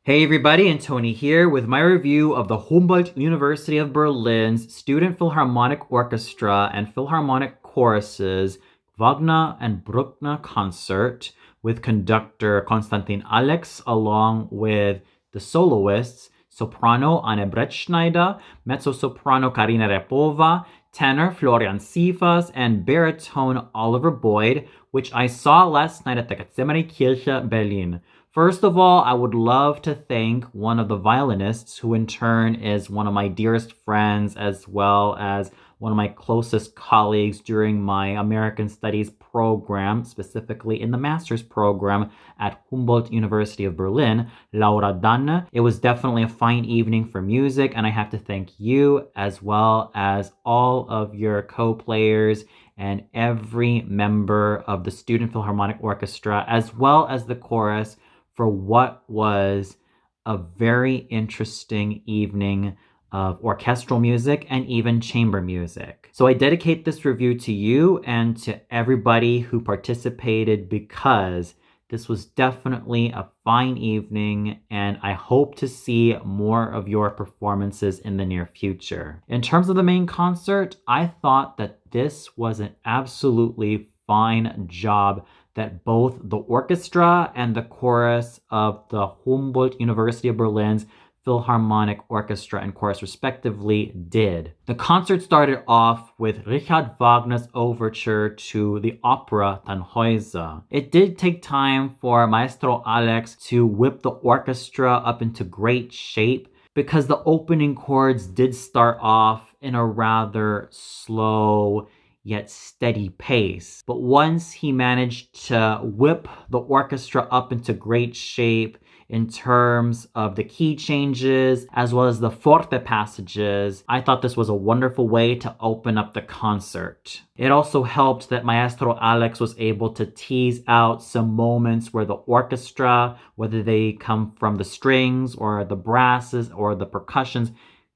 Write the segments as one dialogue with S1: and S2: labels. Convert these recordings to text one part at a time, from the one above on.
S1: Hey everybody, Antoni here with my review of the Humboldt University of Berlin's Student Philharmonic Orchestra and Philharmonic Choruses Wagner and Bruckner concert with conductor Konstantin Alex along with the soloists soprano Anne Brettschneider, mezzo-soprano Karina Repova, tenor Florian Sievers, and baritone Oliver Boyd, which I saw last night at the Gethsemanekirche Berlin. First of all, I would love to thank one of the violinists, who in turn is one of my dearest friends as well as one of my closest colleagues during my American Studies program, specifically in the master's program at Humboldt University of Berlin, Laura Danne. It was definitely a fine evening for music, and I have to thank you as well as all of your co-players and every member of the Student Philharmonic Orchestra, as well as the chorus, for what was a very interesting evening of orchestral music and even chamber music. So I dedicate this review to you and to everybody who participated, because this was definitely a fine evening, and I hope to see more of your performances in the near future. In terms of the main concert, I thought that this was an absolutely fine job that both the orchestra and the chorus of the Humboldt University of Berlin's Philharmonic Orchestra and Chorus respectively did. The concert started off with Richard Wagner's overture to the opera Tannhäuser. It did take time for Maestro Alex to whip the orchestra up into great shape, because the opening chords did start off in a rather slow yet steady pace. But once he managed to whip the orchestra up into great shape in terms of the key changes as well as the forte passages, I thought this was a wonderful way to open up the concert. It also helped that Maestro Alex was able to tease out some moments where the orchestra, whether they come from the strings or the brasses or the percussions,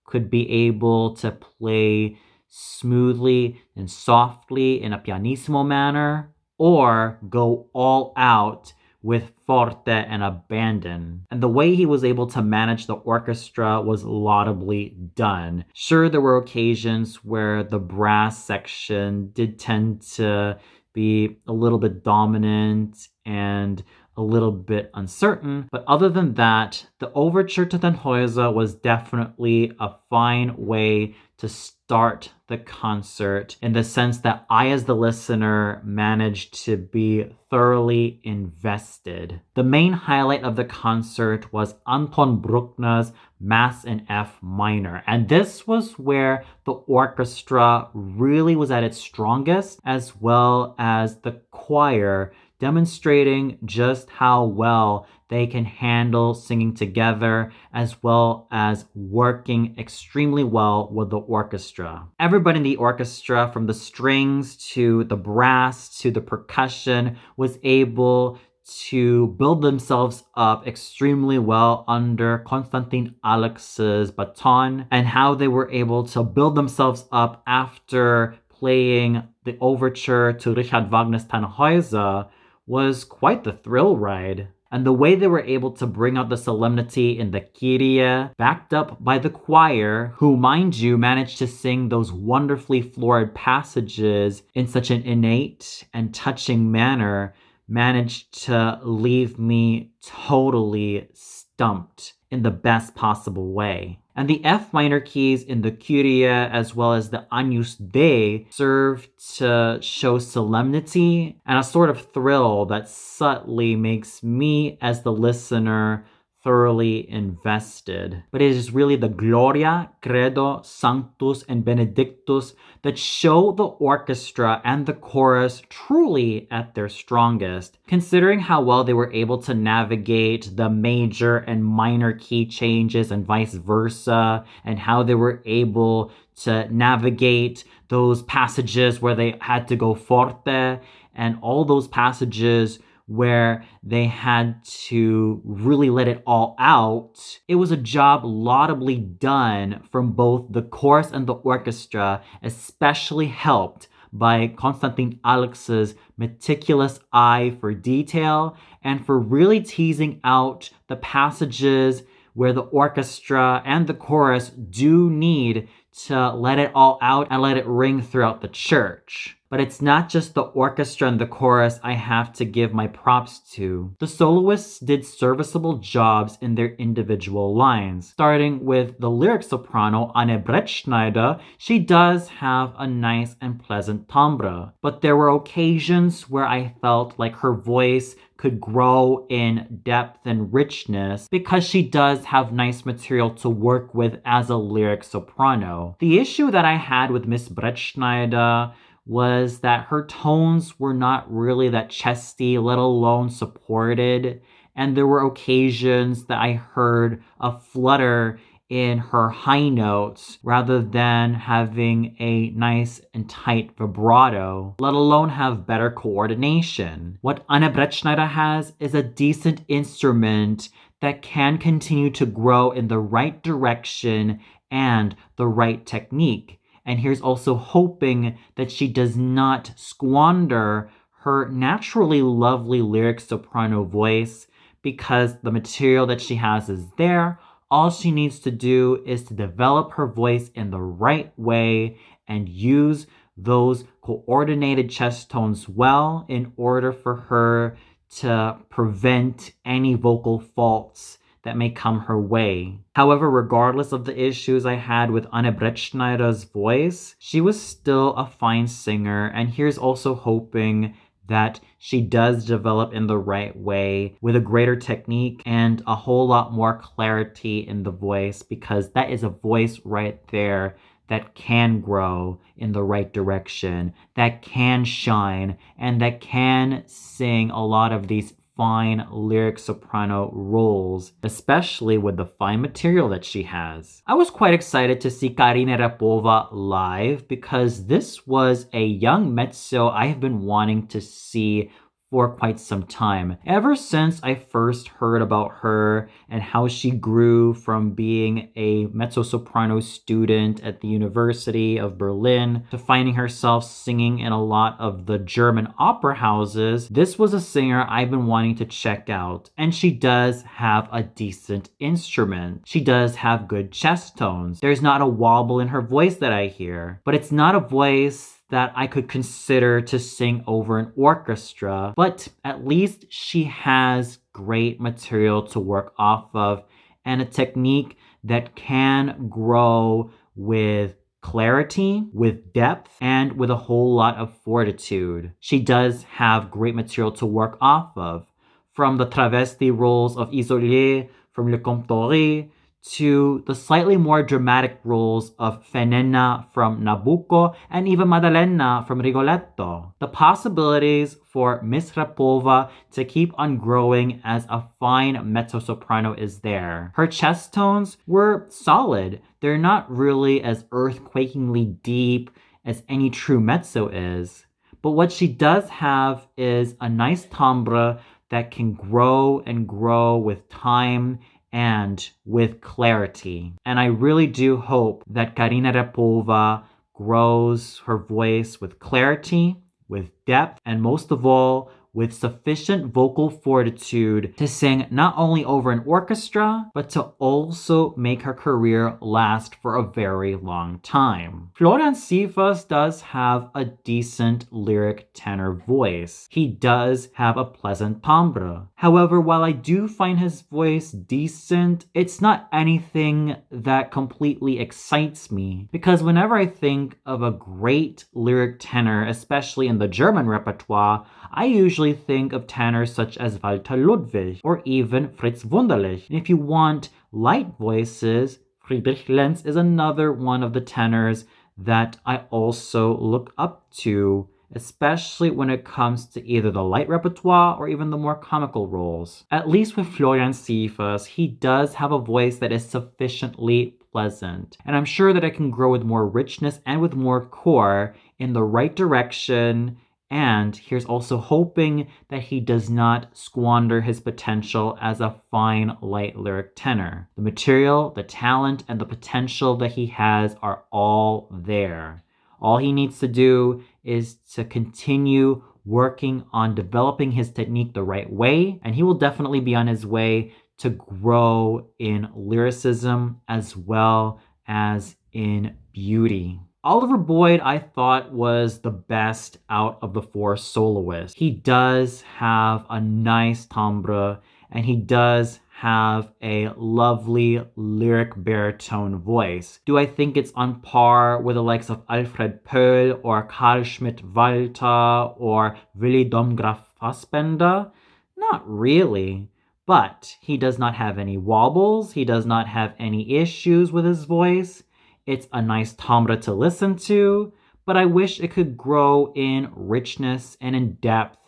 S1: could be able to play smoothly and softly in a pianissimo manner, or go all out with forte and abandon. And the way he was able to manage the orchestra was laudably done. Sure, there were occasions where the brass section did tend to be a little bit dominant and a little bit uncertain, but other than that, the overture to Tannhäuser was definitely a fine way to start the concert, in the sense that I, as the listener, managed to be thoroughly invested. The main highlight of the concert was Anton Bruckner's Mass in F minor, and this was where the orchestra really was at its strongest, as well as the choir, demonstrating just how well they can handle singing together, as well as working extremely well with the orchestra. Everybody in the orchestra, from the strings to the brass to the percussion, was able to build themselves up extremely well under Konstantin Alex's baton, and how they were able to build themselves up after playing the overture to Richard Wagner's Tannhäuser was quite the thrill ride. And the way they were able to bring out the solemnity in the Kyrie, backed up by the choir, who, mind you, managed to sing those wonderfully florid passages in such an innate and touching manner, managed to leave me totally stumped in the best possible way. And the F minor keys in the Kyrie as well as the Agnus Dei serve to show solemnity and a sort of thrill that subtly makes me, as the listener, thoroughly invested. But it is really the Gloria, Credo, Sanctus, and Benedictus that show the orchestra and the chorus truly at their strongest, considering how well they were able to navigate the major and minor key changes and vice versa, and how they were able to navigate those passages where they had to go forte, and all those passages where they had to really let it all out. It was a job laudably done from both the chorus and the orchestra, especially helped by Konstantin Alex's meticulous eye for detail and for really teasing out the passages where the orchestra and the chorus do need to let it all out and let it ring throughout the church. But it's not just the orchestra and the chorus I have to give my props to. The soloists did serviceable jobs in their individual lines. Starting with the lyric soprano, Anne Brettschneider, she does have a nice and pleasant timbre. But there were occasions where I felt like her voice could grow in depth and richness because she does have nice material to work with as a lyric soprano. The issue that I had with Miss Brettschneider was that her tones were not really that chesty, let alone supported, and there were occasions that I heard a flutter in her high notes rather than having a nice and tight vibrato, let alone have better coordination. What Anne Brettschneider has is a decent instrument that can continue to grow in the right direction and the right technique. And here's also hoping that she does not squander her naturally lovely lyric soprano voice because the material that she has is there. All she needs to do is to develop her voice in the right way and use those coordinated chest tones well in order for her to prevent any vocal faults that may come her way. However, regardless of the issues I had with Anne Brettschneider's voice, she was still a fine singer, and here's also hoping that she does develop in the right way with a greater technique and a whole lot more clarity in the voice, because that is a voice right there that can grow in the right direction, that can shine, and that can sing a lot of these fine lyric soprano roles, especially with the fine material that she has. I was quite excited to see Karina Rapova live because this was a young mezzo I have been wanting to see for quite some time. Ever since I first heard about her and how she grew from being a mezzo-soprano student at the University of Berlin to finding herself singing in a lot of the German opera houses, this was a singer I've been wanting to check out. And she does have a decent instrument. She does have good chest tones. There's not a wobble in her voice that I hear, but it's not a voice that I could consider to sing over an orchestra, but at least she has great material to work off of and a technique that can grow with clarity, with depth, and with a whole lot of fortitude. She does have great material to work off of, from the travesti roles of Isolé from Le Comptoir to the slightly more dramatic roles of Fenena from Nabucco and even Maddalena from Rigoletto. The possibilities for Miss Rapova to keep on growing as a fine mezzo-soprano is there. Her chest tones were solid. They're not really as earthquakingly deep as any true mezzo is. But what she does have is a nice timbre that can grow and grow with time and with clarity. And I really do hope that Karina Rapova grows her voice with clarity, with depth, and most of all, with sufficient vocal fortitude to sing not only over an orchestra, but to also make her career last for a very long time. Florian Sievers does have a decent lyric tenor voice. He does have a pleasant timbre. However, while I do find his voice decent, it's not anything that completely excites me, because whenever I think of a great lyric tenor, especially in the German repertoire, I usually think of tenors such as Walter Ludwig or even Fritz Wunderlich. And if you want light voices, Friedrich Lenz is another one of the tenors that I also look up to, especially when it comes to either the light repertoire or even the more comical roles. At least with Florian Sievers, he does have a voice that is sufficiently pleasant. And I'm sure that it can grow with more richness and with more core in the right direction. And here's also hoping that he does not squander his potential as a fine light lyric tenor. The material, the talent, and the potential that he has are all there. All he needs to do is to continue working on developing his technique the right way, and he will definitely be on his way to grow in lyricism as well as in beauty. Oliver Boyd, I thought, was the best out of the four soloists. He does have a nice timbre, and he does have a lovely lyric baritone voice. Do I think it's on par with the likes of Alfred Pohl or Carl Schmidt-Walter or Willy Domgraf Fassbender? Not really. But he does not have any wobbles. He does not have any issues with his voice. It's a nice timbre to listen to, but I wish it could grow in richness and in depth.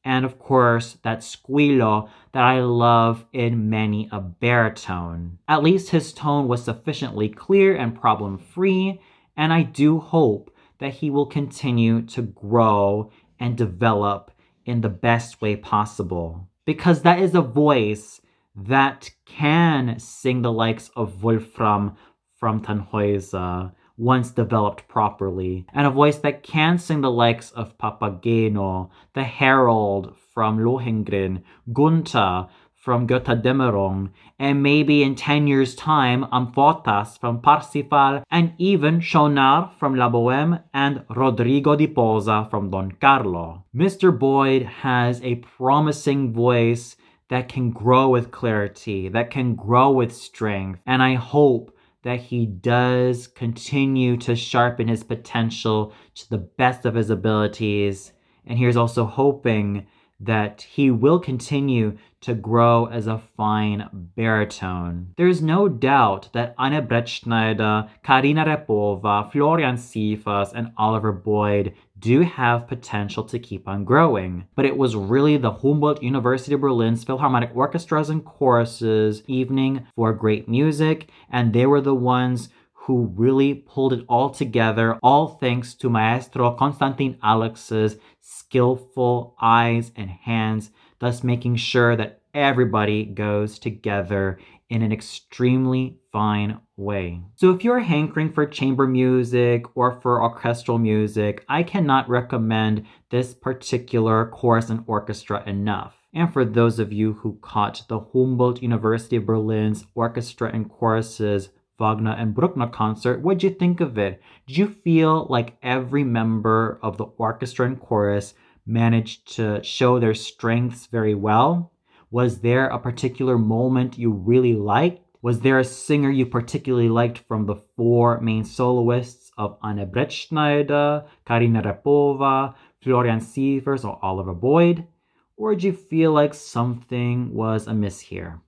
S1: And of course, that squillo that I love in many a baritone. At least his tone was sufficiently clear and problem-free, and I do hope that he will continue to grow and develop in the best way possible. Because that is a voice that can sing the likes of Wolfram from Tannhäuser once developed properly, and a voice that can sing the likes of Papageno, the Herald from Lohengrin, Gunther from Götterdämmerung, and maybe in 10 years' time, Amphotas from Parsifal, and even Schaunard from La Bohème and Rodrigo di Posa from Don Carlo. Mr. Boyd has a promising voice that can grow with clarity, that can grow with strength, and I hope that he does continue to sharpen his potential to the best of his abilities. And here's also hoping that he will continue to grow as a fine baritone. There's no doubt that Anne Brettschneider, Karina Repova, Florian Sievers, and Oliver Boyd do have potential to keep on growing. But it was really the Humboldt University of Berlin's Philharmonic Orchestras and Choruses evening for great music, and they were the ones who really pulled it all together, all thanks to Maestro Konstantin Alex's skillful eyes and hands, thus making sure that everybody goes together in an extremely fine way. So if you're hankering for chamber music or for orchestral music, I cannot recommend this particular chorus and orchestra enough. And for those of you who caught the Humboldt University of Berlin's Orchestra and Choruses Wagner and Bruckner concert, what'd you think of it? Did you feel like every member of the orchestra and chorus managed to show their strengths very well? Was there a particular moment you really liked? Was there a singer you particularly liked from the four main soloists of Anne Brettschneider, Karina Repova, Florian Sievers, or Oliver Boyd? Or did you feel like something was amiss here?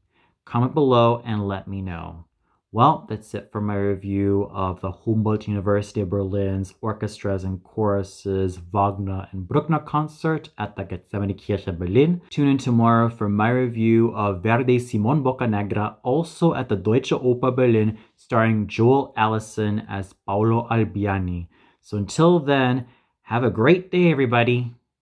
S1: Comment below and let me know. Well, that's it for my review of the Humboldt University of Berlin's Orchestras and Choruses Wagner and Bruckner concert at the Gethsemanekirche Berlin. Tune in tomorrow for my review of Verdi's Simon Boccanegra, also at the Deutsche Oper Berlin, starring Joel Allison as Paolo Albiani. So until then, have a great day, everybody.